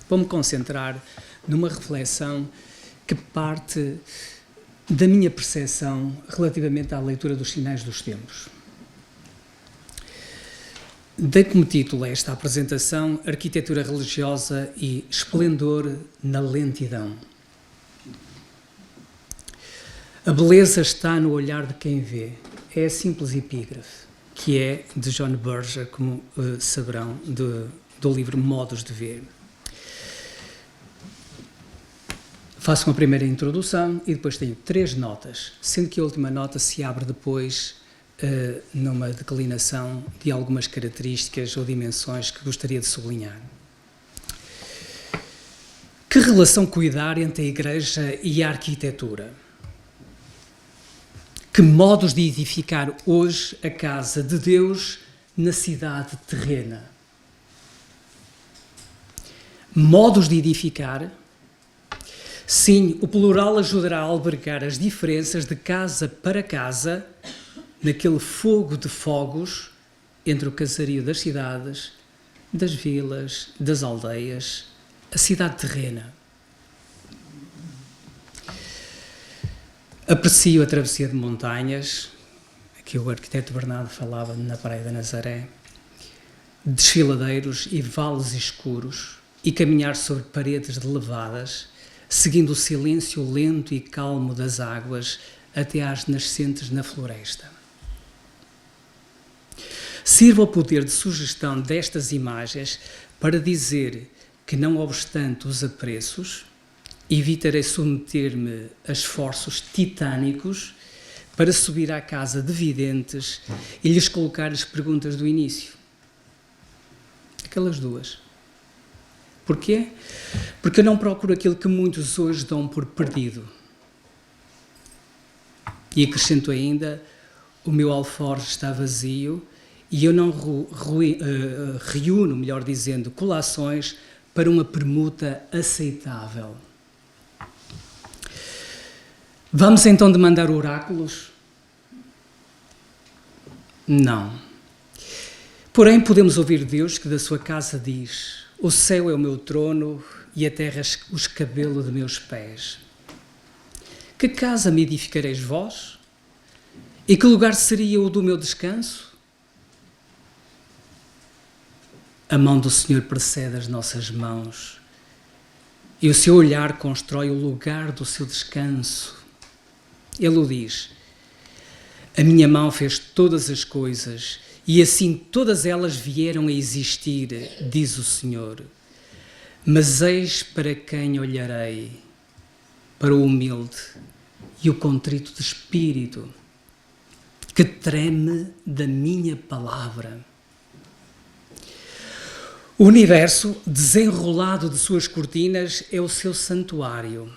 Vou-me concentrar numa reflexão que parte da minha percepção relativamente à leitura dos sinais dos tempos. Dei como título a esta apresentação Arquitetura Religiosa e Esplendor na Lentidão. A beleza está no olhar de quem vê. É a simples epígrafe, que é de John Berger, como saberão, do livro Modos de Ver. Faço uma primeira introdução e depois tenho 3 notas, sendo que a última nota se abre depois numa declinação de algumas características ou dimensões que gostaria de sublinhar. Que relação cuidar entre a Igreja e a arquitetura? Que modos de edificar hoje a casa de Deus na cidade terrena? Modos de edificar? Sim, o plural ajudará a albergar as diferenças de casa para casa, naquele fogo de fogos entre o casario das cidades, das vilas, das aldeias, a cidade terrena. Aprecio a travessia de montanhas, que o arquiteto Bernardo falava na Praia da Nazaré, desfiladeiros e vales escuros, e caminhar sobre paredes elevadas, seguindo o silêncio lento e calmo das águas até às nascentes na floresta. Sirva o poder de sugestão destas imagens para dizer que, não obstante os apressos, evitarei submeter-me a esforços titânicos para subir à casa de videntes e lhes colocar as perguntas do início. Aquelas 2. Porquê? Porque eu não procuro aquilo que muitos hoje dão por perdido. E acrescento ainda, o meu alforje está vazio e eu não reúno, melhor dizendo, colações para uma permuta aceitável. Vamos então demandar oráculos? Não. Porém, podemos ouvir Deus que da sua casa diz: o céu é o meu trono e a terra o escabelo de meus pés. Que casa me edificareis vós? E que lugar seria o do meu descanso? A mão do Senhor precede as nossas mãos e o seu olhar constrói o lugar do seu descanso. Ele o diz: a minha mão fez todas as coisas e assim todas elas vieram a existir, diz o Senhor. Mas eis para quem olharei, para o humilde e o contrito de espírito, que treme da minha palavra. O universo, desenrolado de suas cortinas, é o seu santuário.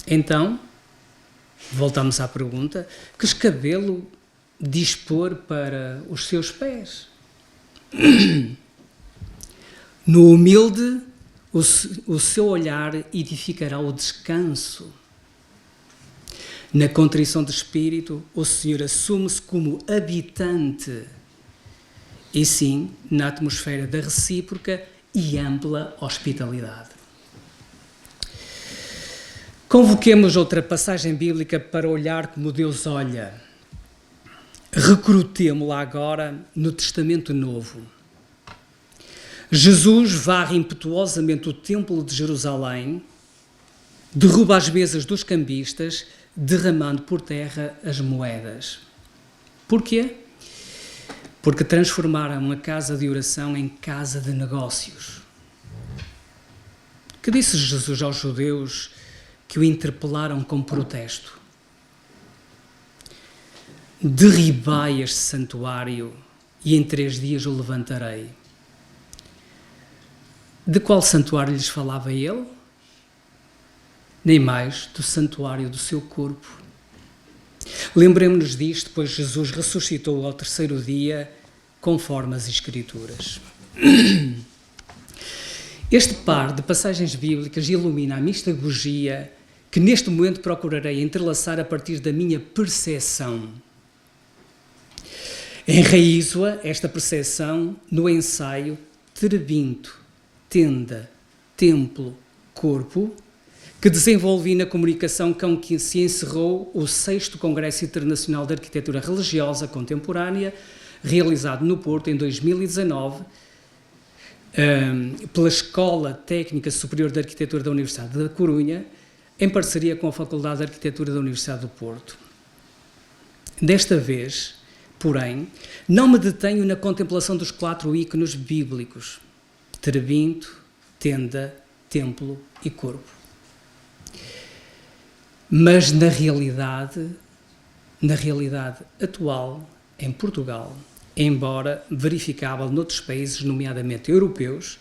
Então, voltamos à pergunta: que escabelo dispor para os seus pés? No humilde, o seu olhar edificará o descanso. Na contrição de espírito, o Senhor assume-se como habitante. E sim, na atmosfera da recíproca e ampla hospitalidade. Convoquemos outra passagem bíblica para olhar como Deus olha. Recrutemo-la agora no Testamento Novo. Jesus varre impetuosamente o templo de Jerusalém, derruba as mesas dos cambistas, derramando por terra as moedas. Porquê? Porque transformaram a casa de oração em casa de negócios. Que disse Jesus aos judeus que o interpelaram com protesto? Derribai este santuário e em 3 dias o levantarei. De qual santuário lhes falava ele? Nem mais do santuário do seu corpo. Lembremos-nos disto, pois Jesus ressuscitou ao 3º dia, conforme as Escrituras. Este par de passagens bíblicas ilumina a mistagogia que neste momento procurarei entrelaçar a partir da minha percepção. Enraizo-a, esta percepção, no ensaio terebinto, tenda, templo, corpo, que desenvolvi na comunicação com que se encerrou o 6º Congresso Internacional de Arquitetura Religiosa Contemporânea, realizado no Porto em 2019, pela Escola Técnica Superior de Arquitetura da Universidade da Corunha, em parceria com a Faculdade de Arquitetura da Universidade do Porto. Desta vez, porém, não me detenho na contemplação dos 4 ícones bíblicos: terebinto, tenda, templo e corpo. Mas na realidade atual, em Portugal, embora verificável noutros países, nomeadamente europeus,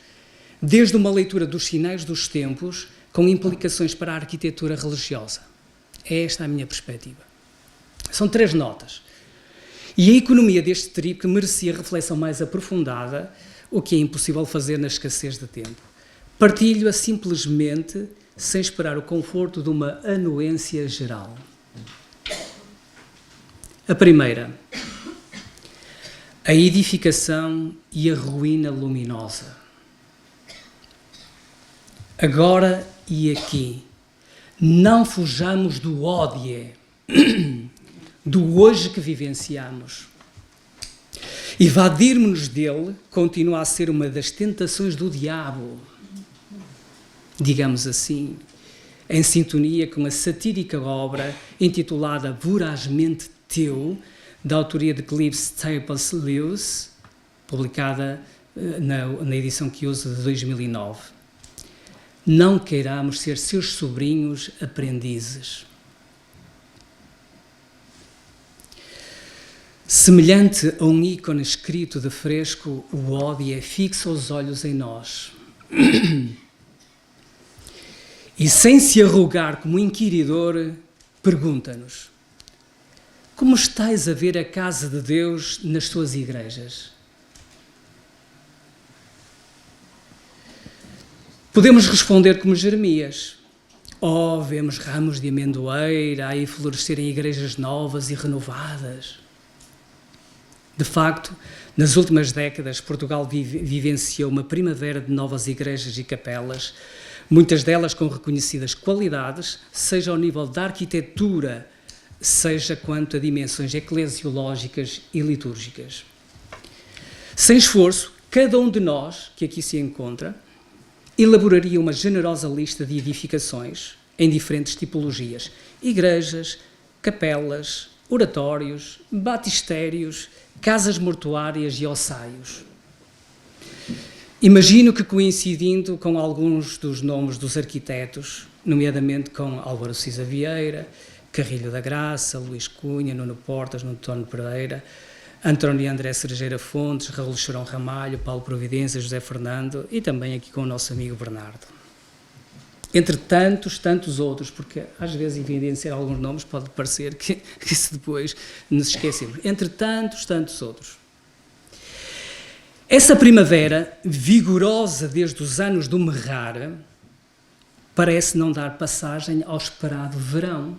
desde uma leitura dos sinais dos tempos com implicações para a arquitetura religiosa. É esta a minha perspectiva. São 3 notas. E a economia deste tríptico merecia reflexão mais aprofundada, o que é impossível fazer na escassez de tempo. Partilho-a simplesmente sem esperar o conforto de uma anuência geral. A primeira, a edificação e a ruína luminosa. Agora e aqui, não fujamos do ódio, do hoje que vivenciamos. Evadirmos-nos dele continua a ser uma das tentações do diabo, digamos assim, em sintonia com a satírica obra intitulada Vorazmente Teu, da autoria de Clive Staples Lewis, publicada na edição que uso de 2009. Não queiramos ser seus sobrinhos aprendizes. Semelhante a um ícone escrito de fresco, o ódio fixa os olhos em nós. E sem se arrogar como inquiridor, pergunta-nos: como estais a ver a casa de Deus nas suas igrejas? Podemos responder como Jeremias: vemos ramos de amendoeira aí florescerem igrejas novas e renovadas. De facto, nas últimas décadas, Portugal vivenciou uma primavera de novas igrejas e capelas, muitas delas com reconhecidas qualidades, seja ao nível da arquitetura, seja quanto a dimensões eclesiológicas e litúrgicas. Sem esforço, cada um de nós, que aqui se encontra, elaboraria uma generosa lista de edificações em diferentes tipologias: igrejas, capelas, oratórios, batistérios, casas mortuárias e ossaios. Imagino que, coincidindo com alguns dos nomes dos arquitetos, nomeadamente com Álvaro Cisa Vieira, Carrilho da Graça, Luís Cunha, Nuno Portas, Nuno António Pereira, António André Cerejeira Fontes, Raul Chorão Ramalho, Paulo Providência, José Fernando e também aqui com o nosso amigo Bernardo. Entre tantos outros, porque às vezes evidenciar alguns nomes pode parecer que se depois nos esquecemos. Entre tantos outros. Essa primavera, vigorosa desde os anos do Merrar, parece não dar passagem ao esperado verão.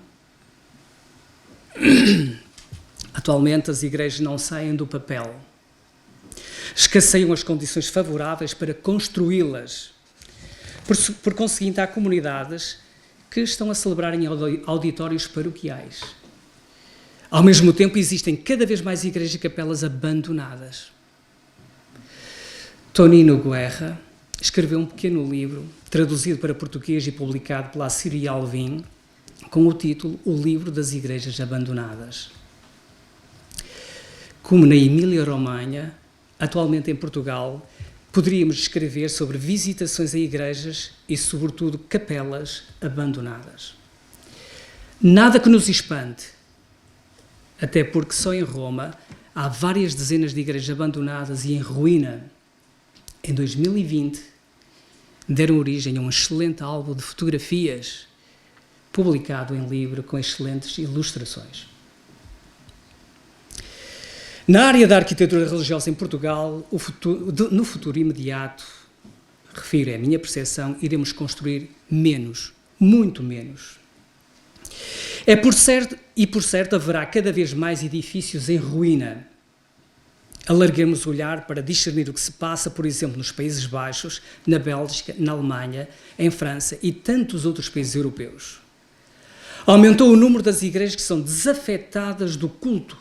Atualmente as igrejas não saem do papel. Escasseiam as condições favoráveis para construí-las. Por conseguinte, há comunidades que estão a celebrar em auditórios paroquiais. Ao mesmo tempo, existem cada vez mais igrejas e capelas abandonadas. Tonino Guerra escreveu um pequeno livro, traduzido para português e publicado pela Assírio Alvim, com o título O Livro das Igrejas Abandonadas. Como na Emília-Romanha, atualmente em Portugal, poderíamos escrever sobre visitações a igrejas e, sobretudo, capelas abandonadas. Nada que nos espante, até porque só em Roma há várias dezenas de igrejas abandonadas e em ruína. Em 2020, deram origem a um excelente álbum de fotografias, publicado em livro com excelentes ilustrações. Na área da arquitetura religiosa em Portugal, no futuro imediato, refiro a minha percepção, iremos construir menos, muito menos. Por certo haverá cada vez mais edifícios em ruína. Alarguemos o olhar para discernir o que se passa, por exemplo, nos Países Baixos, na Bélgica, na Alemanha, em França e tantos outros países europeus. Aumentou o número das igrejas que são desafetadas do culto.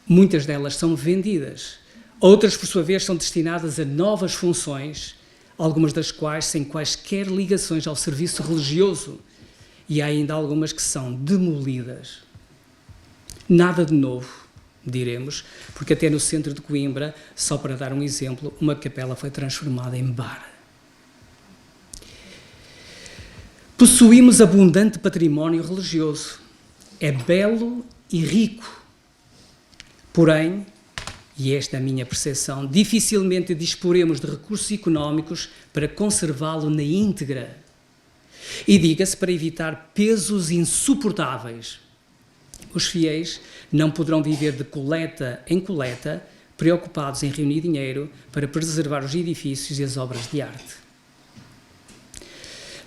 Muitas delas são vendidas. Outras, por sua vez, são destinadas a novas funções, algumas das quais sem quaisquer ligações ao serviço religioso. E há ainda algumas que são demolidas. Nada de novo, diremos, porque até no centro de Coimbra, só para dar um exemplo, uma capela foi transformada em bar. Possuímos abundante património religioso. É belo e rico. Porém, e esta é a minha percepção, dificilmente disporemos de recursos económicos para conservá-lo na íntegra. E diga-se para evitar pesos insuportáveis. Os fiéis não poderão viver de coleta em coleta, preocupados em reunir dinheiro para preservar os edifícios e as obras de arte.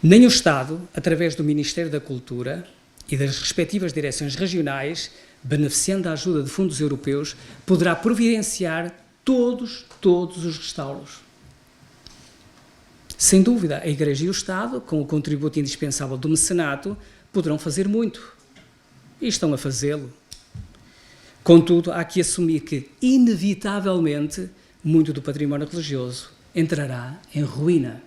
Nem o Estado, através do Ministério da Cultura e das respectivas direções regionais, beneficiando da ajuda de fundos europeus, poderá providenciar todos os restauros. Sem dúvida, a Igreja e o Estado, com o contributo indispensável do mecenato, poderão fazer muito. E estão a fazê-lo. Contudo, há que assumir que, inevitavelmente, muito do património religioso entrará em ruína.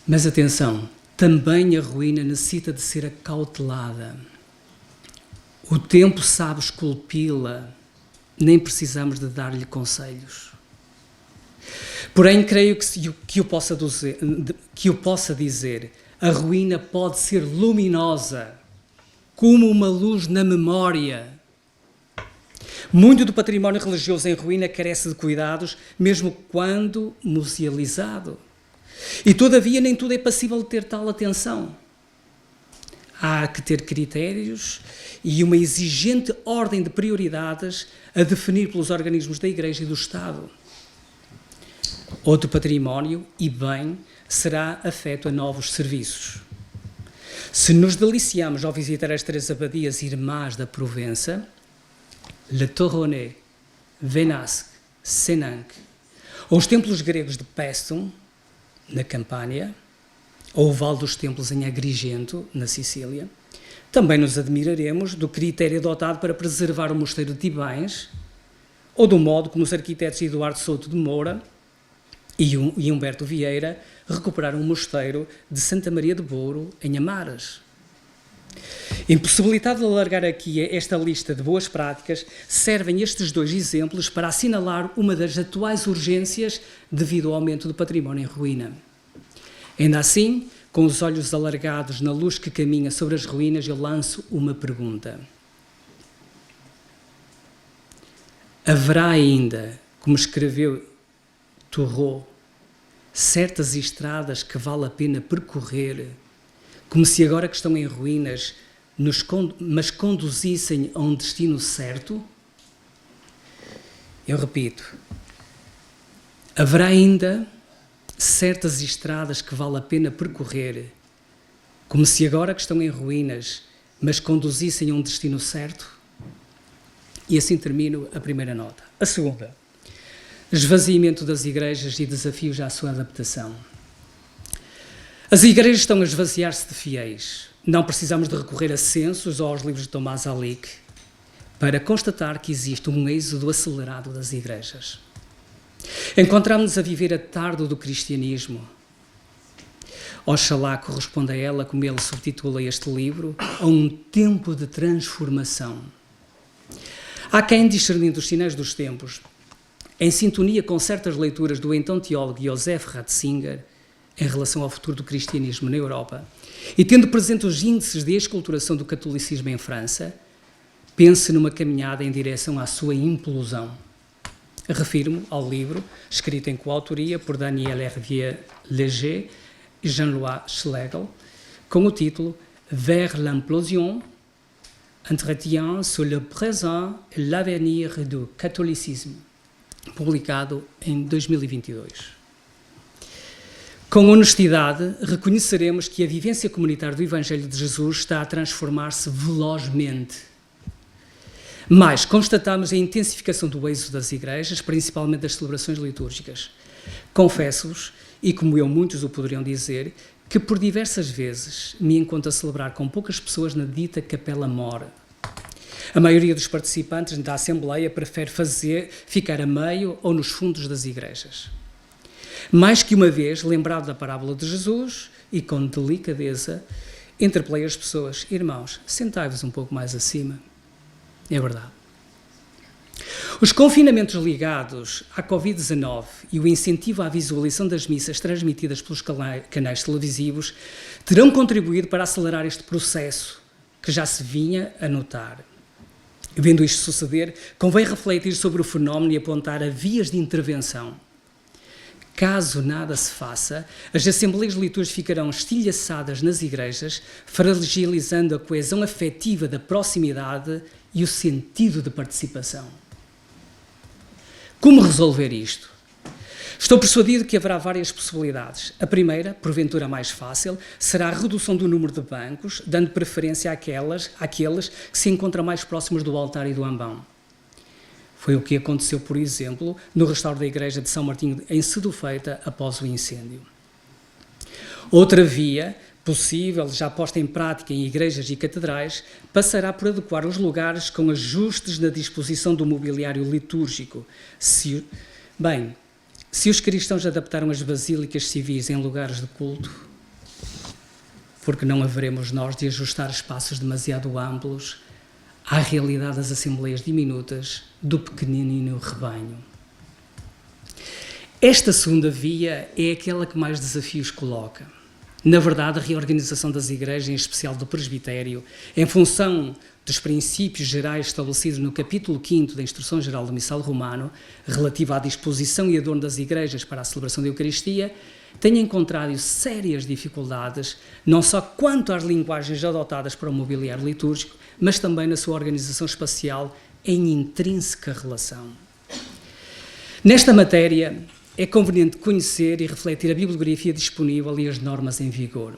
Mas atenção, também a ruína necessita de ser acautelada. O tempo sabe esculpi-la, nem precisamos de dar-lhe conselhos. Porém, creio que eu possa dizer, a ruína pode ser luminosa, como uma luz na memória. Muito do património religioso em ruína carece de cuidados, mesmo quando musealizado. E, todavia, nem tudo é passível de ter tal atenção. Há que ter critérios e uma exigente ordem de prioridades a definir pelos organismos da Igreja e do Estado. Outro património e bem será afeto a novos serviços. Se nos deliciamos ao visitar as 3 abadias irmãs da Provença, Le Toronnet, Venasque, Senanque, ou os templos gregos de Paestum, na Campânia, ou o Vale dos Templos em Agrigento, na Sicília, também nos admiraremos do critério adotado para preservar o mosteiro de Tibães, ou do modo como os arquitetos Eduardo Souto de Moura e Humberto Vieira recuperaram o mosteiro de Santa Maria de Bouro, em Amaras. Impossibilitado de alargar aqui esta lista de boas práticas, servem estes 2 exemplos para assinalar uma das atuais urgências devido ao aumento do património em ruína. Ainda assim, com os olhos alargados na luz que caminha sobre as ruínas, eu lanço uma pergunta. Haverá ainda, como escreveu Thoreau, certas estradas que vale a pena percorrer, como se agora que estão em ruínas, mas conduzissem a um destino certo? Eu repito, haverá ainda certas estradas que vale a pena percorrer, como se agora que estão em ruínas, mas conduzissem a um destino certo? E assim termino a primeira nota. A segunda, esvaziamento das igrejas e desafios à sua adaptação. As igrejas estão a esvaziar-se de fiéis. Não precisamos de recorrer a censos ou aos livros de Tomás Alic para constatar que existe um êxodo acelerado das igrejas. Encontramos-nos a viver a tarde do cristianismo. Oxalá corresponda a ela, como ele subtitula este livro, a um tempo de transformação. Há quem, discernindo os sinais dos tempos, em sintonia com certas leituras do então teólogo Joseph Ratzinger, em relação ao futuro do cristianismo na Europa, e tendo presente os índices de esculturação do catolicismo em França, pense numa caminhada em direção à sua implosão. Refiro-me ao livro, escrito em coautoria por Daniel Hervier Léger e Jean-Louis Schlegel, com o título Vers l'implosion, Entretien sur le présent et l'avenir du catholicisme, publicado em 2022. Com honestidade, reconheceremos que a vivência comunitária do Evangelho de Jesus está a transformar-se velozmente. Mas constatamos a intensificação do êxodo das igrejas, principalmente das celebrações litúrgicas. Confesso-vos, e como eu muitos o poderiam dizer, que por diversas vezes me encontro a celebrar com poucas pessoas na dita Capela Mor. A maioria dos participantes da Assembleia prefere ficar a meio ou nos fundos das igrejas. Mais que uma vez, lembrado da parábola de Jesus e com delicadeza, interpelei as pessoas: irmãos, sentai-vos um pouco mais acima. É verdade. Os confinamentos ligados à Covid-19 e o incentivo à visualização das missas transmitidas pelos canais televisivos terão contribuído para acelerar este processo que já se vinha a notar. Vendo isto suceder, convém refletir sobre o fenómeno e apontar a vias de intervenção. Caso nada se faça, as assembleias litúrgicas ficarão estilhaçadas nas igrejas, fragilizando a coesão afetiva da proximidade e o sentido de participação. Como resolver isto? Estou persuadido que haverá várias possibilidades. A primeira, porventura a mais fácil, será a redução do número de bancos, dando preferência àqueles que se encontram mais próximos do altar e do ambão. Foi o que aconteceu, por exemplo, no restauro da igreja de São Martinho em Sedufeita após o incêndio. Outra via possível, já posta em prática em igrejas e catedrais, passará por adequar os lugares com ajustes na disposição do mobiliário litúrgico. Se os cristãos adaptaram as basílicas civis em lugares de culto, porque não haveremos nós de ajustar espaços demasiado amplos à realidade das assembleias diminutas do pequenino rebanho. Esta segunda via é aquela que mais desafios coloca. Na verdade, a reorganização das igrejas, em especial do presbitério, em função dos princípios gerais estabelecidos no capítulo 5 da Instrução Geral do Missal Romano, relativa à disposição e adorno das igrejas para a celebração da Eucaristia, tem encontrado sérias dificuldades, não só quanto às linguagens adotadas para o mobiliário litúrgico, mas também na sua organização espacial em intrínseca relação. Nesta matéria, é conveniente conhecer e refletir a bibliografia disponível e as normas em vigor.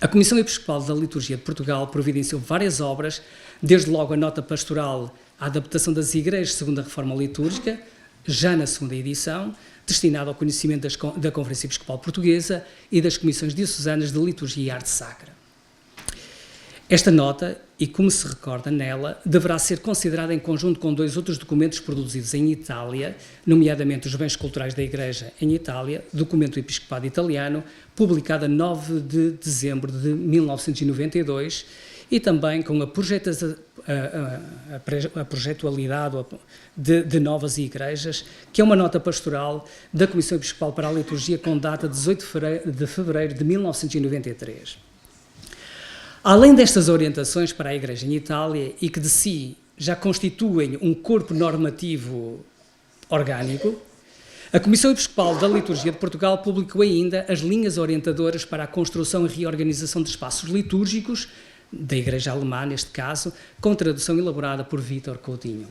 A Comissão Episcopal da Liturgia de Portugal providenciou várias obras, desde logo a nota pastoral à adaptação das igrejas segundo a reforma litúrgica, já na segunda edição, destinada ao conhecimento da Conferência Episcopal Portuguesa e das Comissões Diocesanas de Liturgia e Arte Sacra. Esta nota, e como se recorda nela, deverá ser considerada em conjunto com dois outros documentos produzidos em Itália, nomeadamente os Bens Culturais da Igreja em Itália, documento do Episcopado Italiano, publicado a 9 de dezembro de 1992, e também com a projetualidade de novas igrejas, que é uma nota pastoral da Comissão Episcopal para a Liturgia com data 18 de fevereiro de 1993. Além destas orientações para a Igreja em Itália e que de si já constituem um corpo normativo orgânico, a Comissão Episcopal da Liturgia de Portugal publicou ainda as linhas orientadoras para a construção e reorganização de espaços litúrgicos, da Igreja Alemã, neste caso, com tradução elaborada por Vítor Coutinho.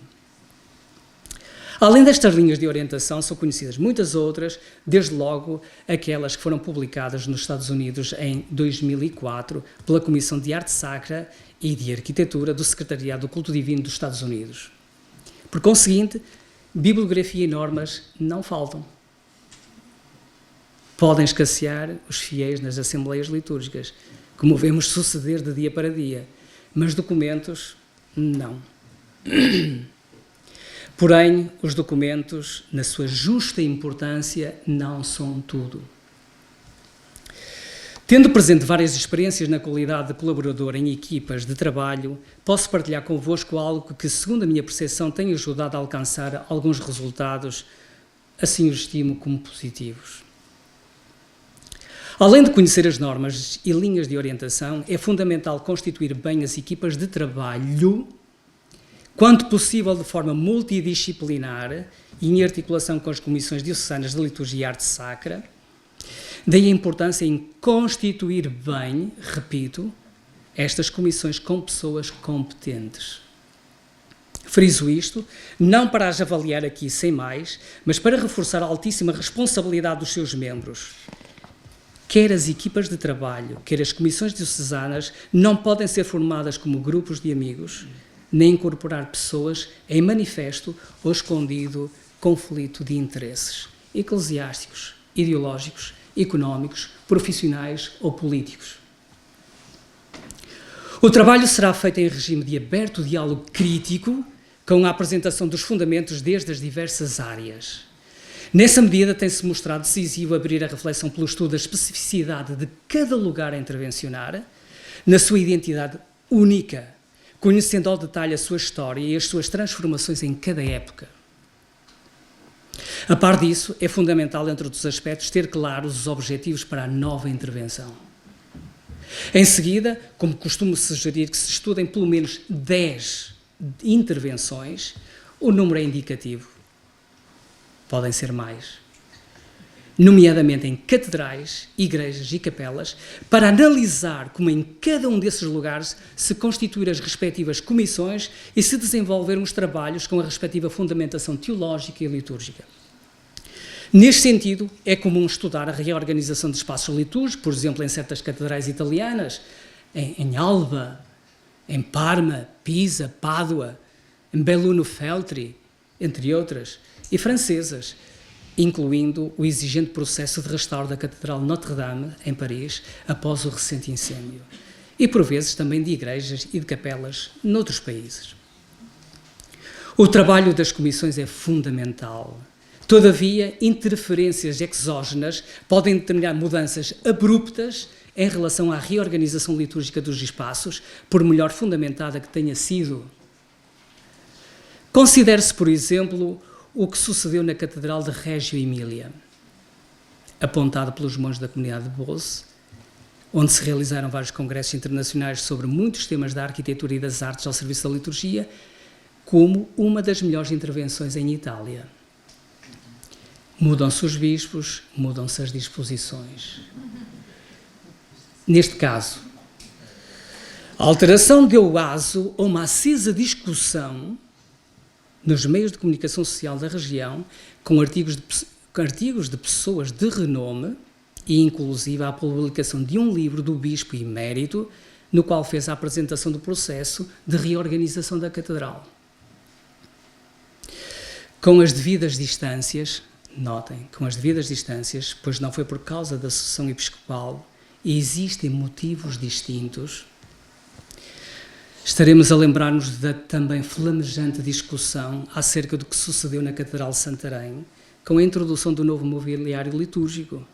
Além destas linhas de orientação, são conhecidas muitas outras, desde logo aquelas que foram publicadas nos Estados Unidos em 2004 pela Comissão de Arte Sacra e de Arquitetura do Secretariado do Culto Divino dos Estados Unidos. Por conseguinte, bibliografia e normas não faltam. Podem escassear os fiéis nas assembleias litúrgicas, como vemos suceder de dia para dia, mas documentos, não. Porém, os documentos, na sua justa importância, não são tudo. Tendo presente várias experiências na qualidade de colaborador em equipas de trabalho, posso partilhar convosco algo que, segundo a minha percepção, tem ajudado a alcançar alguns resultados, assim os estimo como positivos. Além de conhecer as normas e linhas de orientação, é fundamental constituir bem as equipas de trabalho, quanto possível de forma multidisciplinar e em articulação com as comissões diocesanas de Liturgia e Arte Sacra. Daí a importância em constituir bem, repito, estas comissões com pessoas competentes. Friso isto, não para as avaliar aqui sem mais, mas para reforçar a altíssima responsabilidade dos seus membros. Quer as equipas de trabalho, quer as comissões diocesanas, não podem ser formadas como grupos de amigos, nem incorporar pessoas em manifesto ou escondido conflito de interesses eclesiásticos, ideológicos, económicos, profissionais ou políticos. O trabalho será feito em regime de aberto diálogo crítico, com a apresentação dos fundamentos desde as diversas áreas. Nessa medida, tem-se mostrado decisivo abrir a reflexão pelo estudo da especificidade de cada lugar a intervencionar, na sua identidade única, conhecendo ao detalhe a sua história e as suas transformações em cada época. A par disso, é fundamental, entre outros aspectos, ter claros os objetivos para a nova intervenção. Em seguida, como costumo sugerir que se estudem pelo menos 10 intervenções, o número é indicativo. Podem ser mais. Nomeadamente em catedrais, igrejas e capelas, para analisar como em cada um desses lugares se constituir as respectivas comissões e se desenvolvermos trabalhos com a respectiva fundamentação teológica e litúrgica. Neste sentido, é comum estudar a reorganização de espaços litúrgicos, por exemplo, em certas catedrais italianas, em Alba, em Parma, Pisa, Pádua, em Belluno Feltri, entre outras, e francesas, incluindo o exigente processo de restauro da Catedral Notre-Dame, em Paris, após o recente incêndio, e por vezes também de igrejas e de capelas noutros países. O trabalho das comissões é fundamental. Todavia, interferências exógenas podem determinar mudanças abruptas em relação à reorganização litúrgica dos espaços, por melhor fundamentada que tenha sido. Considere-se, por exemplo, o que sucedeu na Catedral de Reggio Emília, apontado pelos monges da comunidade de Boze, onde se realizaram vários congressos internacionais sobre muitos temas da arquitetura e das artes ao serviço da liturgia, como uma das melhores intervenções em Itália. Mudam-se os bispos, mudam-se as disposições. Neste caso, a alteração deu aso a uma acesa discussão nos meios de comunicação social da região, com artigos de pessoas de renome e, inclusive, a publicação de um livro do bispo emérito, no qual fez a apresentação do processo de reorganização da catedral. Com as devidas distâncias, notem, com as devidas distâncias, pois não foi por causa da sucessão episcopal e existem motivos distintos, estaremos a lembrar-nos da também flamejante discussão acerca do que sucedeu na Catedral de Santarém, com a introdução do novo mobiliário litúrgico,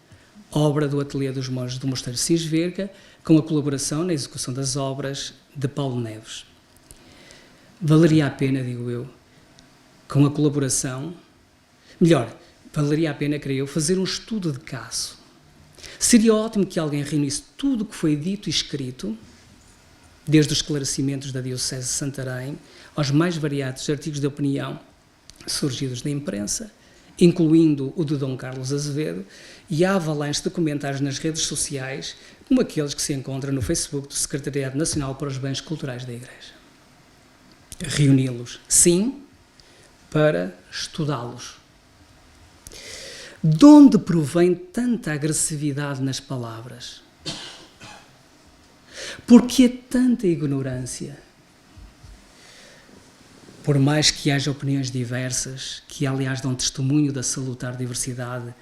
obra do Ateliê dos Monges do Mosteiro de Sisverga, com a colaboração na execução das obras de Paulo Neves. Valeria a pena, digo eu, com a colaboração, valeria a pena, creio eu, fazer um estudo de caso. Seria ótimo que alguém reunisse tudo o que foi dito e escrito, desde os esclarecimentos da Diocese de Santarém aos mais variados artigos de opinião surgidos da imprensa, incluindo o de Dom Carlos Azevedo, e a avalanche de comentários nas redes sociais, como aqueles que se encontram no Facebook do Secretariado Nacional para os Bens Culturais da Igreja. Reuni-los, sim, para estudá-los. De onde provém tanta agressividade nas palavras? Por que tanta ignorância? Por mais que haja opiniões diversas, que aliás dão testemunho da salutar diversidade,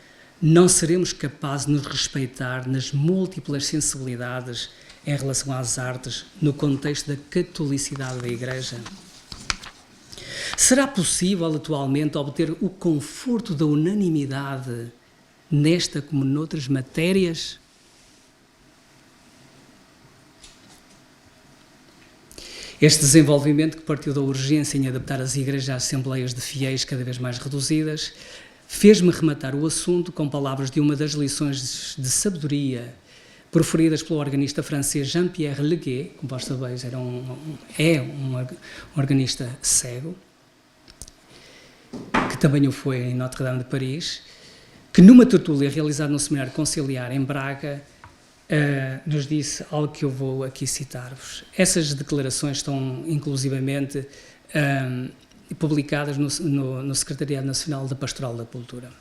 não seremos capazes de nos respeitar nas múltiplas sensibilidades em relação às artes no contexto da catolicidade da Igreja? Será possível atualmente obter o conforto da unanimidade nesta como noutras matérias? Este desenvolvimento, que partiu da urgência em adaptar as igrejas às assembleias de fiéis cada vez mais reduzidas, fez-me rematar o assunto com palavras de uma das lições de sabedoria proferidas pelo organista francês Jean-Pierre Leguet, como vós sabeis, é um organista cego, que também o foi em Notre-Dame de Paris, que numa tertúlia realizada no Seminário Conciliar em Braga, nos disse algo que eu vou aqui citar-vos. Essas declarações estão inclusivamente publicadas no Secretariado Nacional da Pastoral da Cultura.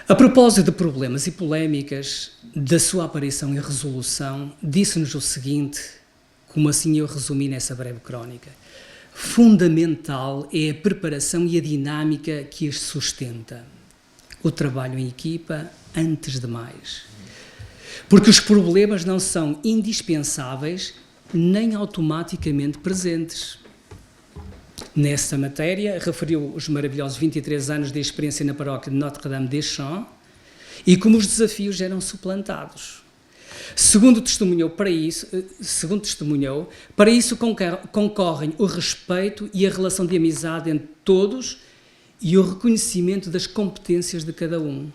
A propósito de problemas e polémicas da sua aparição e resolução, disse-nos o seguinte, como assim eu resumi nessa breve crónica. Fundamental é a preparação e a dinâmica que as sustenta. O trabalho em equipa, antes de mais. Porque os problemas não são indispensáveis nem automaticamente presentes. Nessa matéria, referiu os maravilhosos 23 anos de experiência na paróquia de Notre-Dame-des-Champs e como os desafios eram suplantados. Segundo testemunhou, para isso concorrem o respeito e a relação de amizade entre todos e o reconhecimento das competências de cada um.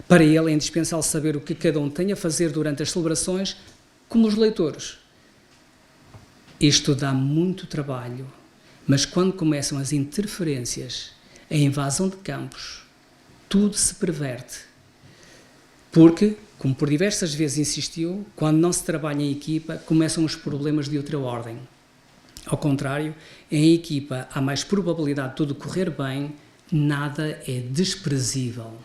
Para ele é indispensável saber o que cada um tem a fazer durante as celebrações, como os leitores. Isto dá muito trabalho, mas quando começam as interferências, a invasão de campos, tudo se perverte. Porque, como por diversas vezes insistiu, quando não se trabalha em equipa, começam os problemas de outra ordem. Ao contrário, em equipa há mais probabilidade de tudo correr bem, nada é desprezível.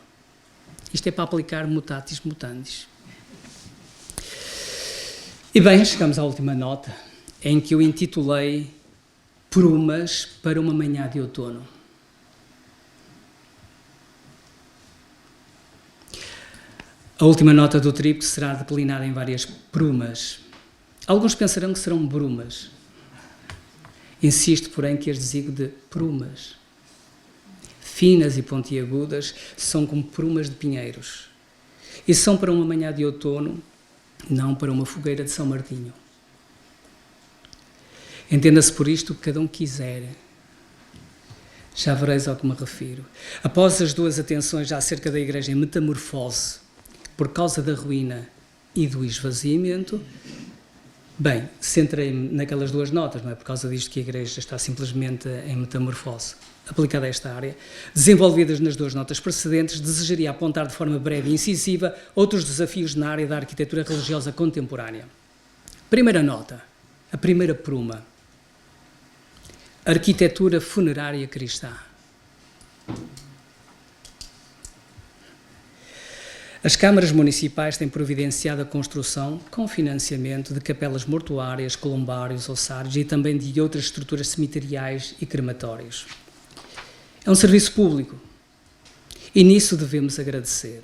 Isto é para aplicar mutatis mutandis. E bem, chegamos à última nota, em que eu intitulei Prumas para uma manhã de outono. A última nota do tríptico será declinada em várias prumas. Alguns pensarão que serão brumas. Insisto, porém, que as desigo de prumas. Finas e pontiagudas, são como prumas de pinheiros. E são para uma manhã de outono, não para uma fogueira de São Martinho. Entenda-se por isto o que cada um quiser. Já vereis ao que me refiro. Após as duas atenções já acerca da igreja em metamorfose, por causa da ruína e do esvaziamento, bem, centrei-me naquelas duas notas, não é por causa disto que a igreja está simplesmente em metamorfose. Aplicada a esta área, desenvolvidas nas duas notas precedentes, desejaria apontar de forma breve e incisiva outros desafios na área da arquitetura religiosa contemporânea. Primeira nota, a primeira pruma. Arquitetura funerária cristã. As câmaras municipais têm providenciado a construção, com financiamento, de capelas mortuárias, columbários, ossários e também de outras estruturas cemiteriais e crematórios. É um serviço público e nisso devemos agradecer.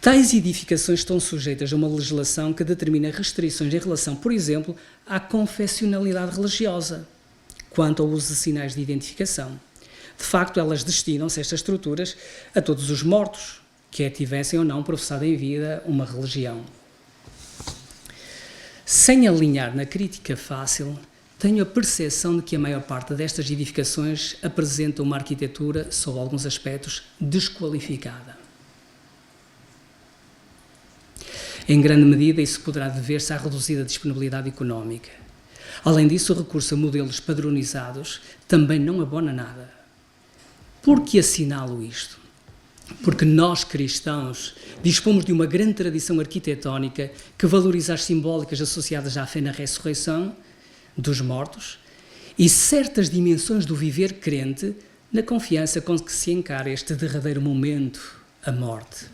Tais edificações estão sujeitas a uma legislação que determina restrições em relação, por exemplo, à confessionalidade religiosa, quanto ao uso de sinais de identificação. De facto, elas destinam-se, estas estruturas, a todos os mortos, quer tivessem ou não professado em vida uma religião. Sem alinhar na crítica fácil, tenho a percepção de que a maior parte destas edificações apresenta uma arquitetura, sob alguns aspectos, desqualificada. Em grande medida, isso poderá dever-se à reduzida disponibilidade económica. Além disso, o recurso a modelos padronizados também não abona nada. Por que assinalo isto? Porque nós, cristãos, dispomos de uma grande tradição arquitetónica que valoriza as simbólicas associadas à fé na ressurreição dos mortos e certas dimensões do viver crente na confiança com que se encara este derradeiro momento, a morte.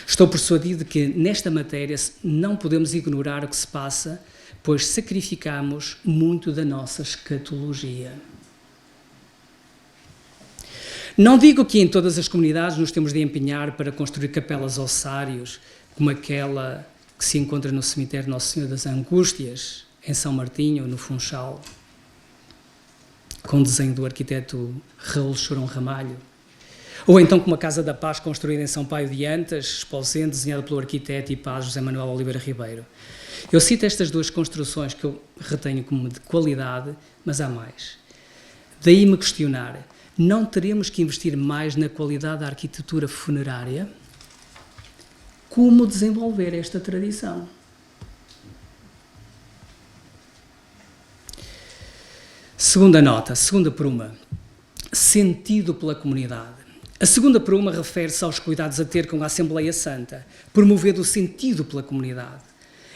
Estou persuadido que nesta matéria não podemos ignorar o que se passa, pois sacrificamos muito da nossa escatologia. Não digo que em todas as comunidades nos temos de empenhar para construir capelas ossários, como aquela que se encontra no cemitério Nosso Senhor das Angústias, em São Martinho, no Funchal, com desenho do arquiteto Raul Chorão Ramalho. Ou então como a Casa da Paz, construída em São Paio de Antas, Esposende, desenhada pelo arquiteto e paz José Manuel Oliveira Ribeiro. Eu cito estas duas construções que eu retenho como de qualidade, mas há mais. Daí me questionar, não teremos que investir mais na qualidade da arquitetura funerária? Como desenvolver esta tradição? Segunda nota, segunda pruma, sentido pela comunidade. A segunda pruma refere-se aos cuidados a ter com a Assembleia Santa, promovendo o sentido pela comunidade.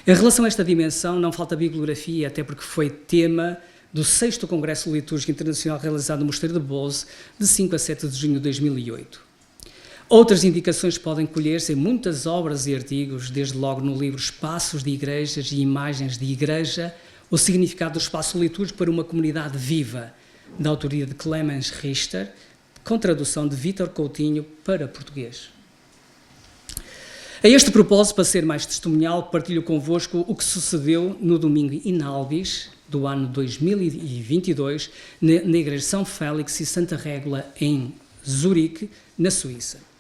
Em relação a esta dimensão, não falta bibliografia, até porque foi tema do 6º Congresso Litúrgico Internacional realizado no Mosteiro de Bose, de 5 a 7 de junho de 2008. Outras indicações podem colher-se em muitas obras e artigos, desde logo no livro Espaços de Igrejas e Imagens de Igreja, o significado do espaço litúrgico para uma comunidade viva, da autoria de Clemens Richter, com tradução de Vítor Coutinho para português. A este propósito, para ser mais testemunhal, partilho convosco o que sucedeu no domingo in Albis, do ano 2022, na Igreja São Félix e Santa Régula, em Zurique, na Suíça.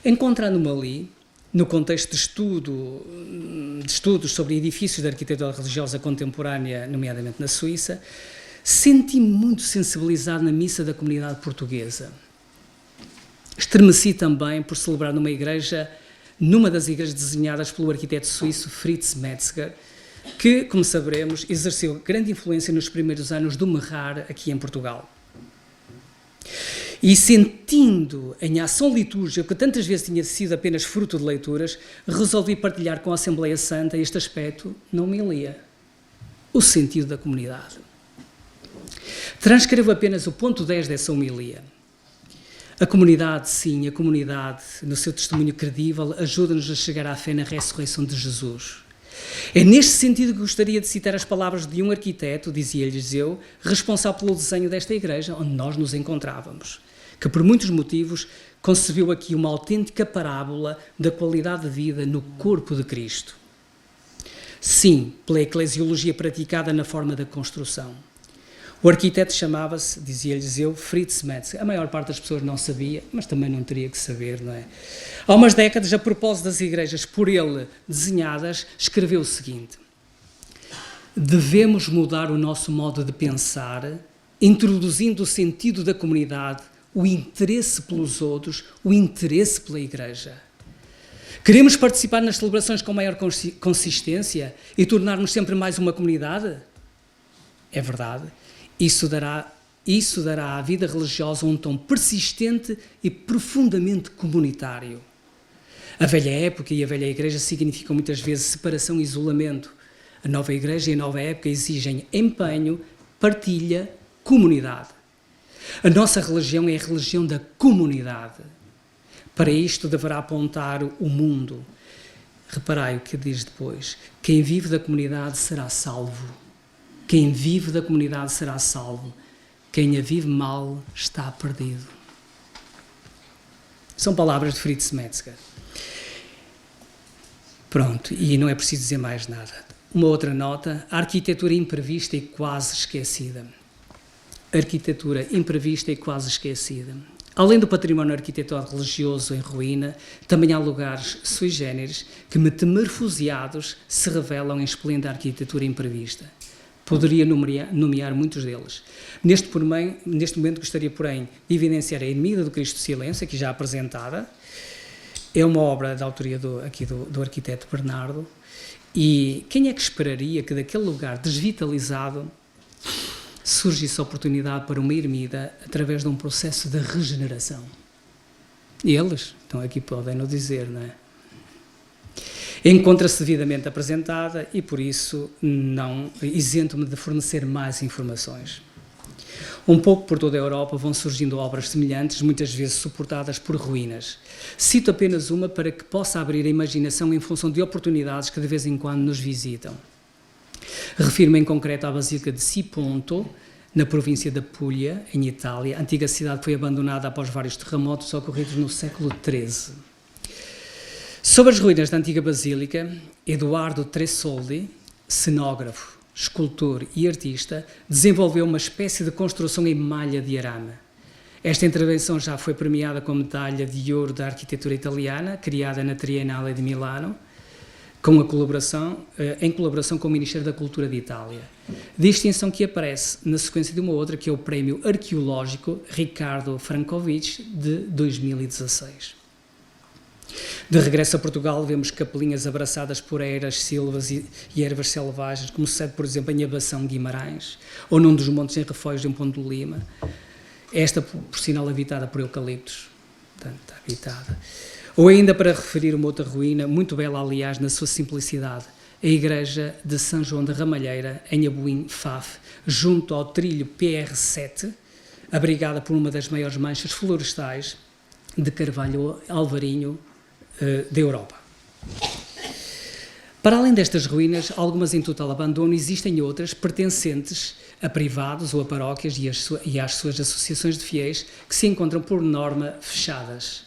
Encontrando-me ali, no contexto de estudos sobre edifícios de arquitetura religiosa contemporânea, nomeadamente na Suíça, senti-me muito sensibilizado na missa da comunidade portuguesa. Estremeci também por celebrar numa das igrejas desenhadas pelo arquiteto suíço Fritz Metzger, que, como saberemos, exerceu grande influência nos primeiros anos do Merrar aqui em Portugal. E sentindo em ação litúrgica, que tantas vezes tinha sido apenas fruto de leituras, resolvi partilhar com a Assembleia Santa este aspecto na homilia, o sentido da comunidade. Transcrevo apenas o ponto 10 dessa homilia. A comunidade, sim, a comunidade, no seu testemunho credível, ajuda-nos a chegar à fé na ressurreição de Jesus. É neste sentido que gostaria de citar as palavras de um arquiteto, dizia-lhes eu, responsável pelo desenho desta igreja, onde nós nos encontrávamos, que por muitos motivos concebeu aqui uma autêntica parábola da qualidade de vida no corpo de Cristo. Sim, pela eclesiologia praticada na forma da construção. O arquiteto chamava-se, dizia-lhes eu, Fritz Metzger. A maior parte das pessoas não sabia, mas também não teria que saber, não é? Há umas décadas, a propósito das igrejas por ele desenhadas, escreveu o seguinte: devemos mudar o nosso modo de pensar, introduzindo o sentido da comunidade, o interesse pelos outros, o interesse pela igreja. Queremos participar nas celebrações com maior consistência e tornarmos sempre mais uma comunidade? É verdade. Isso dará à vida religiosa um tom persistente e profundamente comunitário. A velha época e a velha igreja significam muitas vezes separação e isolamento. A nova igreja e a nova época exigem empenho, partilha, comunidade. A nossa religião é a religião da comunidade. Para isto deverá apontar o mundo. Reparai o que diz depois. Quem vive da comunidade será salvo. Quem vive da comunidade será salvo. Quem a vive mal está perdido. São palavras de Fritz Metzger. Pronto, e não é preciso dizer mais nada. Uma outra nota, a arquitetura imprevista e quase esquecida. Arquitetura imprevista e quase esquecida. Além do património arquitetónico religioso em ruína, também há lugares sui generis que, metamorfoseados, se revelam em esplêndida arquitetura imprevista. Poderia nomear muitos deles. Neste momento gostaria, porém, de evidenciar a Ermida do Cristo Silêncio, aqui já apresentada. É uma obra da autoria do arquiteto Bernardo. E quem é que esperaria que daquele lugar desvitalizado surgisse a oportunidade para uma ermida através de um processo de regeneração? Eles, então aqui podem-no dizer, não é? Encontra-se devidamente apresentada e, por isso, não isento-me de fornecer mais informações. Um pouco por toda a Europa vão surgindo obras semelhantes, muitas vezes suportadas por ruínas. Cito apenas uma para que possa abrir a imaginação em função de oportunidades que de vez em quando nos visitam. Refiro-me em concreto à Basílica de Siponto, na província da Puglia, em Itália. A antiga cidade foi abandonada após vários terremotos ocorridos no século XIII. Sobre as ruínas da antiga basílica, Eduardo Tresoldi, cenógrafo, escultor e artista, desenvolveu uma espécie de construção em malha de arame. Esta intervenção já foi premiada com a medalha de ouro da arquitetura italiana, criada na Triennale de Milano, em colaboração com o Ministério da Cultura de Itália. Distinção que aparece na sequência de uma outra, que é o Prémio Arqueológico Ricardo Frankovic, de 2016. De regresso a Portugal, vemos capelinhas abraçadas por eras, silvas e ervas selvagens, como sucede, por exemplo, em Abação Guimarães, ou num dos montes em Refóios de Ponte de Lima, esta, por sinal, habitada por eucaliptos, portanto, está habitada. Ou ainda para referir uma outra ruína, muito bela, aliás, na sua simplicidade, a igreja de São João da Ramalheira, em Abuim, Faf, junto ao trilho PR7, abrigada por uma das maiores manchas florestais de carvalho alvarinho da Europa. Para além destas ruínas, algumas em total abandono, existem outras pertencentes a privados ou a paróquias e às suas associações de fiéis que se encontram, por norma, fechadas.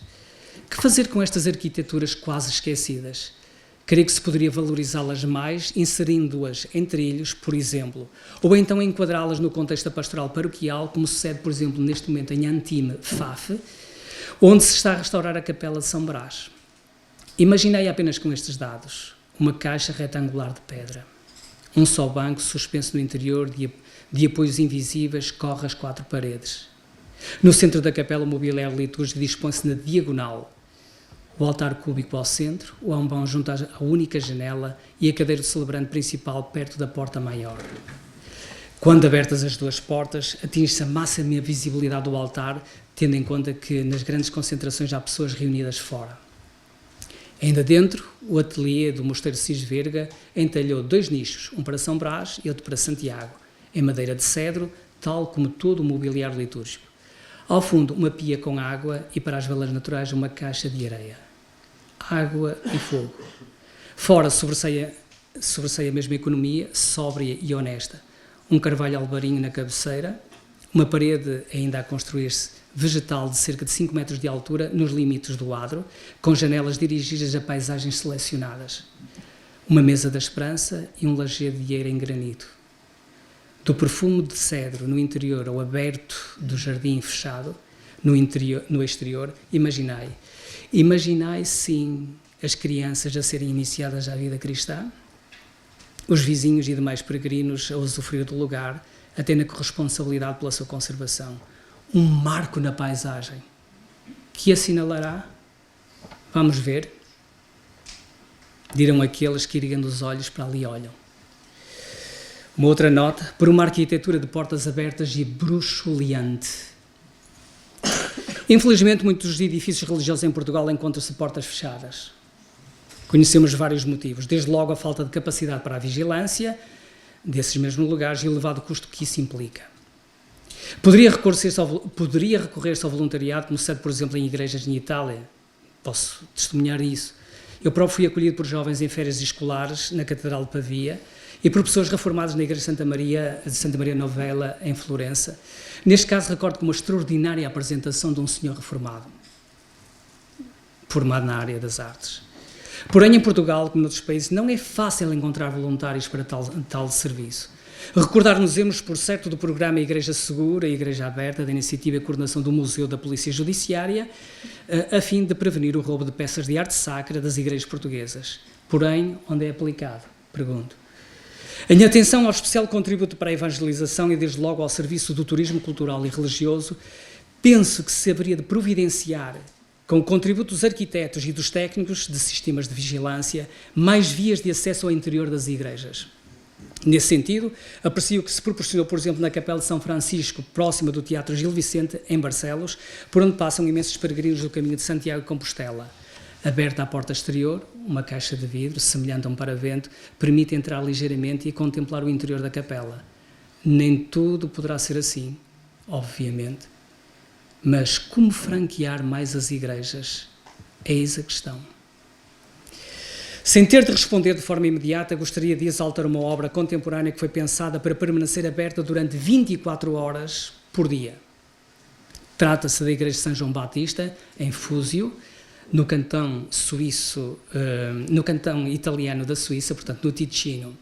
Que fazer com estas arquiteturas quase esquecidas? Creio que se poderia valorizá-las mais, inserindo-as em trilhos, por exemplo, ou então enquadrá-las no contexto da pastoral paroquial, como sucede, por exemplo, neste momento em Antime, Faf, onde se está a restaurar a Capela de São Brás. Imaginei apenas com estes dados uma caixa retangular de pedra, um só banco suspenso no interior de apoios invisíveis corre as 4 paredes. No centro da capela, o mobiliário litúrgico dispõe-se na diagonal, o altar cúbico ao centro, o ambão junto à única janela e a cadeira do celebrante principal perto da porta maior. Quando abertas as 2 portas, atinge-se a máxima visibilidade do altar, tendo em conta que nas grandes concentrações há pessoas reunidas fora. Ainda dentro, o ateliê do Mosteiro de Cisverga entalhou 2 nichos, um para São Brás e outro para Santiago, em madeira de cedro, tal como todo o mobiliário litúrgico. Ao fundo, uma pia com água e, para as velas naturais, uma caixa de areia. Água e fogo. Fora sobressaia a mesma economia, sóbria e honesta. Um carvalho alvarinho na cabeceira, uma parede ainda a construir-se, vegetal de cerca de 5 metros de altura, nos limites do adro, com janelas dirigidas a paisagens selecionadas. Uma mesa da esperança e um lajedo de eira em granito. Do perfume de cedro no interior ao aberto do jardim fechado, no exterior, imaginai sim as crianças a serem iniciadas à vida cristã, os vizinhos e demais peregrinos a usufruir do lugar, até na corresponsabilidade pela sua conservação. Um marco na paisagem, que assinalará? Vamos ver, dirão aqueles que erguendo os olhos para ali olham. Uma outra nota, por uma arquitetura de portas abertas e bruxuleante. Infelizmente, muitos dos edifícios religiosos em Portugal encontram-se portas fechadas. Conhecemos vários motivos, desde logo a falta de capacidade para a vigilância desses mesmos lugares e o elevado custo que isso implica. Poderia recorrer-se ao voluntariado, como sucede, por exemplo, em igrejas em Itália. Posso testemunhar isso. Eu próprio fui acolhido por jovens em férias escolares na Catedral de Pavia e por pessoas reformadas na Igreja de Santa Maria Novella, em Florença. Neste caso, recordo com uma extraordinária apresentação de um senhor reformado, formado na área das artes. Porém, em Portugal, como noutros países, não é fácil encontrar voluntários para tal serviço. Recordar-nos-emos, por certo, do programa Igreja Segura e Igreja Aberta, da iniciativa e coordenação do Museu da Polícia Judiciária, a fim de prevenir o roubo de peças de arte sacra das igrejas portuguesas. Porém, onde é aplicado? Pergunto. Em atenção ao especial contributo para a evangelização e, desde logo, ao serviço do turismo cultural e religioso, penso que se haveria de providenciar, com o contributo dos arquitetos e dos técnicos de sistemas de vigilância, mais vias de acesso ao interior das igrejas. Nesse sentido, aprecio que se proporcionou, por exemplo, na Capela de São Francisco, próxima do Teatro Gil Vicente, em Barcelos, por onde passam imensos peregrinos do caminho de Santiago de Compostela. Aberta à porta exterior, uma caixa de vidro, semelhante a um paravento, permite entrar ligeiramente e contemplar o interior da capela. Nem tudo poderá ser assim, obviamente, mas como franquear mais as igrejas? Eis a questão. Sem ter de responder de forma imediata, gostaria de exaltar uma obra contemporânea que foi pensada para permanecer aberta durante 24 horas por dia. Trata-se da Igreja de São João Batista, em Fusio, no cantão italiano da Suíça, portanto no Ticino.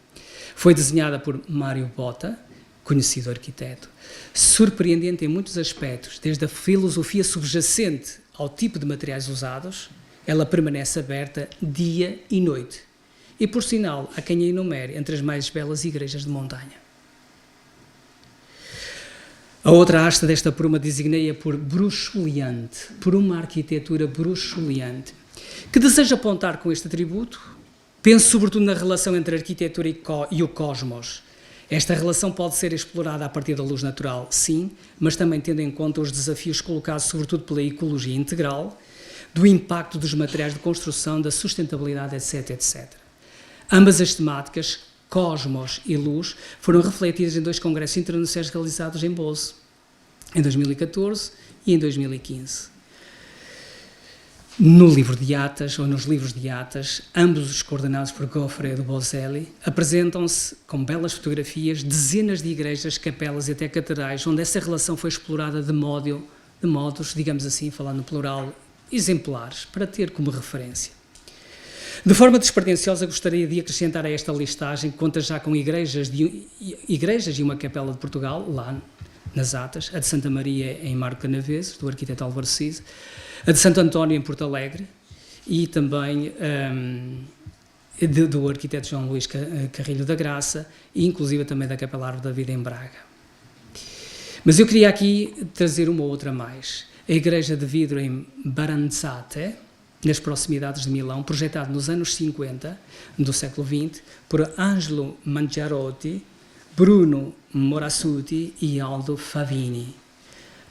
Foi desenhada por Mario Botta, conhecido arquiteto, surpreendente em muitos aspectos, desde a filosofia subjacente ao tipo de materiais usados. Ela permanece aberta dia e noite. E, por sinal, há quem a enumere entre as mais belas igrejas de montanha. A outra haste desta bruma designei-a por bruxuleante, por uma arquitetura bruxuleante. Que deseja apontar com este atributo? Penso sobretudo na relação entre a arquitetura e o cosmos. Esta relação pode ser explorada a partir da luz natural, sim, mas também tendo em conta os desafios colocados sobretudo pela ecologia integral, do impacto dos materiais de construção, da sustentabilidade, etc., etc. Ambas as temáticas, cosmos e luz, foram refletidas em 2 congressos internacionais realizados em Boze, em 2014 e em 2015. No livro de Atas, ou nos livros de Atas, ambos os coordenados por Goffredo Boselli, apresentam-se com belas fotografias dezenas de igrejas, capelas e até catedrais, onde essa relação foi explorada de modos, digamos assim, falando no plural, exemplares, para ter como referência. De forma despretensiosa, gostaria de acrescentar a esta listagem, que conta já com igrejas e uma capela de Portugal, lá nas Atas, a de Santa Maria em Marco Canaveses, do arquiteto Álvaro Cid, a de Santo António em Porto Alegre e também do arquiteto João Luís Carrilho da Graça e inclusive também da Capela Árvore da Vida em Braga. Mas eu queria aqui trazer uma outra mais. A Igreja de Vidro em Baranzate, nas proximidades de Milão, projetado nos anos 50 do século XX por Angelo Mangiarotti, Bruno Morassuti e Aldo Favini.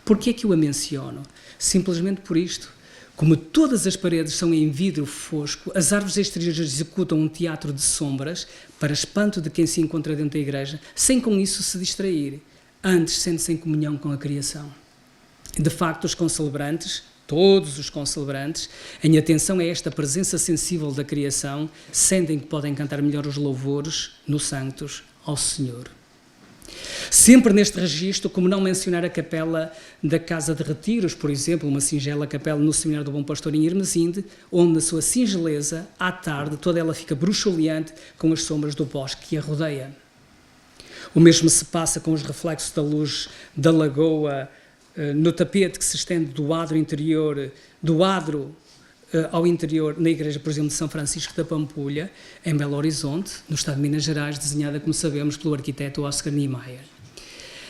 Por que é que eu a menciono? Simplesmente por isto. Como todas as paredes são em vidro fosco, as árvores exteriores executam um teatro de sombras para espanto de quem se encontra dentro da igreja, sem com isso se distrair, antes sendo-se em comunhão com a criação. De facto, os concelebrantes, todos os concelebrantes, em atenção a esta presença sensível da criação, sentem que podem cantar melhor os louvores no Sanctus ao Senhor. Sempre neste registro, como não mencionar a capela da Casa de Retiros, por exemplo, uma singela capela no Seminário do Bom Pastor em Hermesinde, onde na sua singeleza, à tarde, toda ela fica bruxuleante com as sombras do bosque que a rodeia. O mesmo se passa com os reflexos da luz da lagoa no tapete que se estende do adro interior, ao interior, na igreja, por exemplo, de São Francisco da Pampulha, em Belo Horizonte, no estado de Minas Gerais, desenhada, como sabemos, pelo arquiteto Oscar Niemeyer.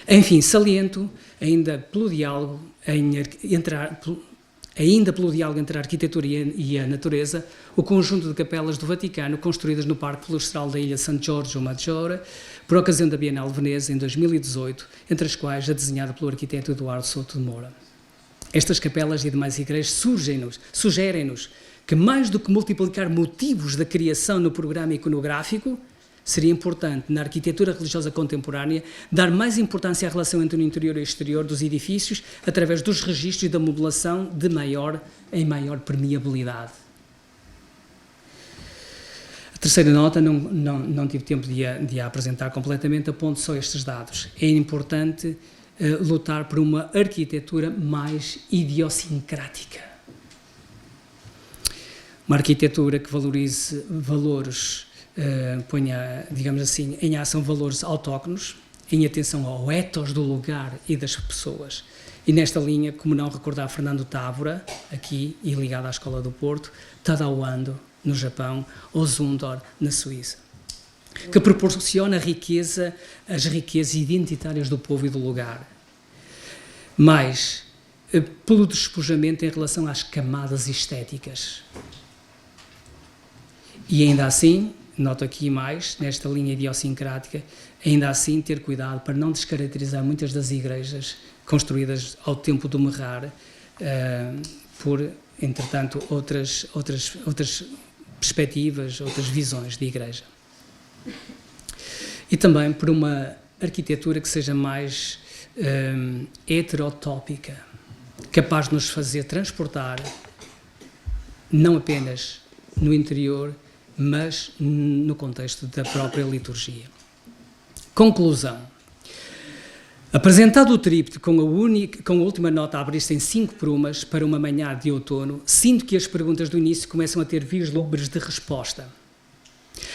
Enfim, saliento, ainda pelo diálogo entre a arquitetura e a natureza, o conjunto de capelas do Vaticano, construídas no Parque Florestal da ilha San Giorgio Maggiore, por ocasião da Bienal de Veneza, em 2018, entre as quais a desenhada pelo arquiteto Eduardo Souto de Moura. Estas capelas e demais igrejas sugerem-nos que, mais do que multiplicar motivos da criação no programa iconográfico, seria importante, na arquitetura religiosa contemporânea, dar mais importância à relação entre o interior e o exterior dos edifícios através dos registros e da modulação em maior permeabilidade. A terceira nota, não tive tempo de a apresentar completamente, aponto só estes dados. É importante lutar por uma arquitetura mais idiosincrática. Uma arquitetura que valorize valores, ponha, digamos assim, em ação valores autóctonos, em atenção ao ethos do lugar e das pessoas. E nesta linha, como não recordar Fernando Távora, aqui e ligado à Escola do Porto, Tadao Ando, no Japão, ou Zundor, na Suíça, que proporciona as riquezas identitárias do povo e do lugar, mas pelo despojamento em relação às camadas estéticas. E ainda assim, noto aqui mais, nesta linha idiosincrática, ainda assim ter cuidado para não descaracterizar muitas das igrejas construídas ao tempo do Merrar, por, entretanto, outras perspectivas, outras visões de igreja. E também por uma arquitetura que seja mais heterotópica, capaz de nos fazer transportar, não apenas no interior, mas no contexto da própria liturgia. Conclusão. Apresentado o tríptico com a última nota a abrir-se em 5 prumas para uma manhã de outono, sinto que as perguntas do início começam a ter vislumbres de resposta.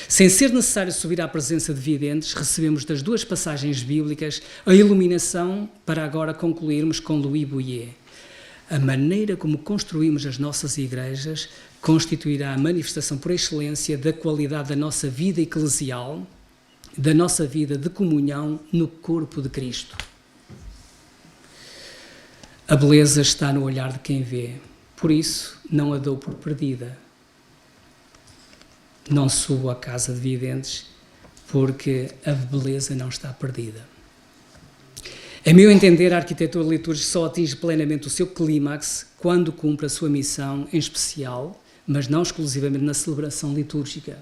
Sem ser necessário subir à presença de videntes, recebemos das 2 passagens bíblicas a iluminação para agora concluirmos com Louis Bouillet. A maneira como construímos as nossas igrejas constituirá a manifestação por excelência da qualidade da nossa vida eclesial, da nossa vida de comunhão no corpo de Cristo. A beleza está no olhar de quem vê, por isso não a dou por perdida. Não subo à casa de videntes, porque a beleza não está perdida. A meu entender, a arquitetura litúrgica só atinge plenamente o seu clímax quando cumpre a sua missão em especial, mas não exclusivamente na celebração litúrgica.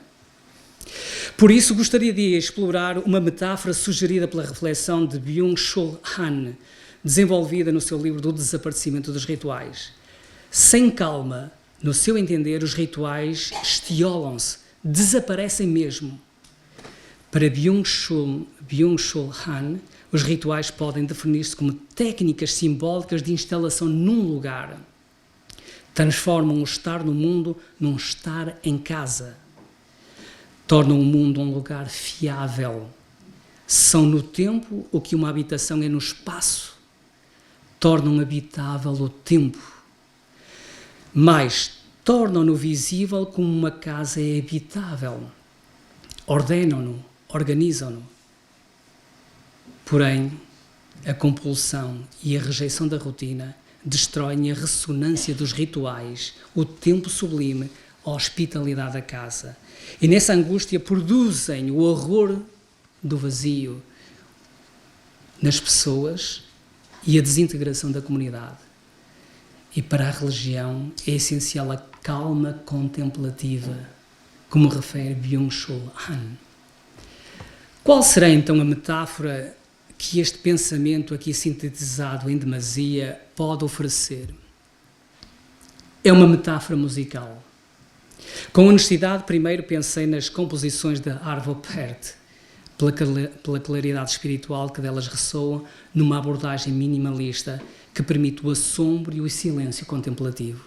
Por isso, gostaria de explorar uma metáfora sugerida pela reflexão de Byung-Chul Han, desenvolvida no seu livro do Desaparecimento dos Rituais. Sem calma, No seu entender, os rituais estiolam-se, desaparecem mesmo. Para Byung-Chul Han, os rituais podem definir-se como técnicas simbólicas de instalação num lugar. Transformam o estar no mundo num estar em casa. Tornam o mundo um lugar fiável. São no tempo o que uma habitação é no espaço. Tornam habitável o tempo. Mas tornam-no visível como uma casa é habitável. Ordenam-no, organizam-no. Porém, a compulsão e a rejeição da rotina destroem a ressonância dos rituais, o tempo sublime, a hospitalidade da casa. E nessa angústia produzem o horror do vazio nas pessoas e a desintegração da comunidade. E para a religião é essencial a calma contemplativa, como refere Byung-Chul Han. Qual será então a metáfora que este pensamento aqui sintetizado em demasia pode oferecer? É uma metáfora musical. Com honestidade, primeiro pensei nas composições de Arvo Pärt, pela claridade espiritual que delas ressoa, numa abordagem minimalista que permite o assombro e o silêncio contemplativo.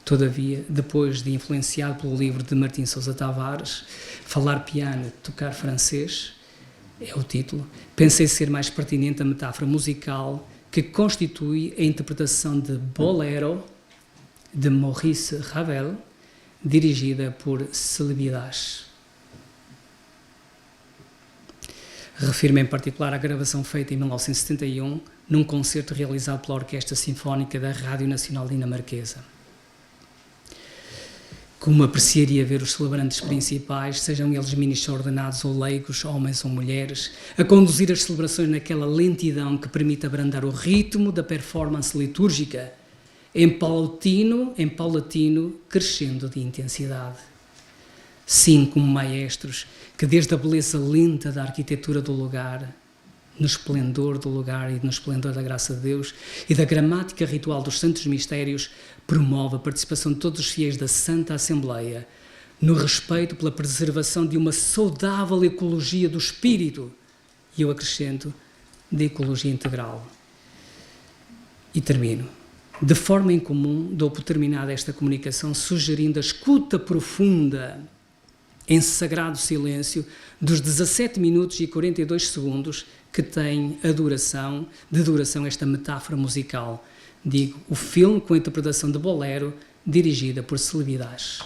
Todavia, depois de influenciado pelo livro de Martim Sousa Tavares, Falar piano, tocar francês, é o título, pensei ser mais pertinente a metáfora musical que constitui a interpretação de Bolero, de Maurice Ravel, dirigida por Celibidache. Refiro-me em particular à gravação feita em 1971, num concerto realizado pela Orquestra Sinfónica da Rádio Nacional Dinamarquesa. Como apreciaria ver os celebrantes principais, sejam eles ministros ordenados ou leigos, homens ou mulheres, a conduzir as celebrações naquela lentidão que permite abrandar o ritmo da performance litúrgica, em paulatino, crescendo de intensidade. Sim, como maestros, que desde a beleza lenta da arquitetura do lugar, no esplendor do lugar e no esplendor da graça de Deus e da gramática ritual dos santos mistérios, promove a participação de todos os fiéis da Santa Assembleia no respeito pela preservação de uma saudável ecologia do espírito e, eu acrescento, da ecologia integral. E termino. De forma incomum, dou por terminada esta comunicação sugerindo a escuta profunda em sagrado silêncio dos 17 minutos e 42 segundos que tem de duração esta metáfora musical. Digo, o filme com a interpretação de Bolero, dirigida por Celibidache.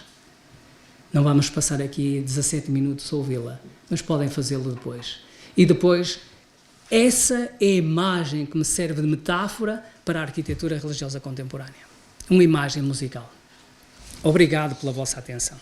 Não vamos passar aqui 17 minutos a ouvi-la, mas podem fazê-lo depois. E depois, essa é a imagem que me serve de metáfora para a arquitetura religiosa contemporânea. Uma imagem musical. Obrigado pela vossa atenção.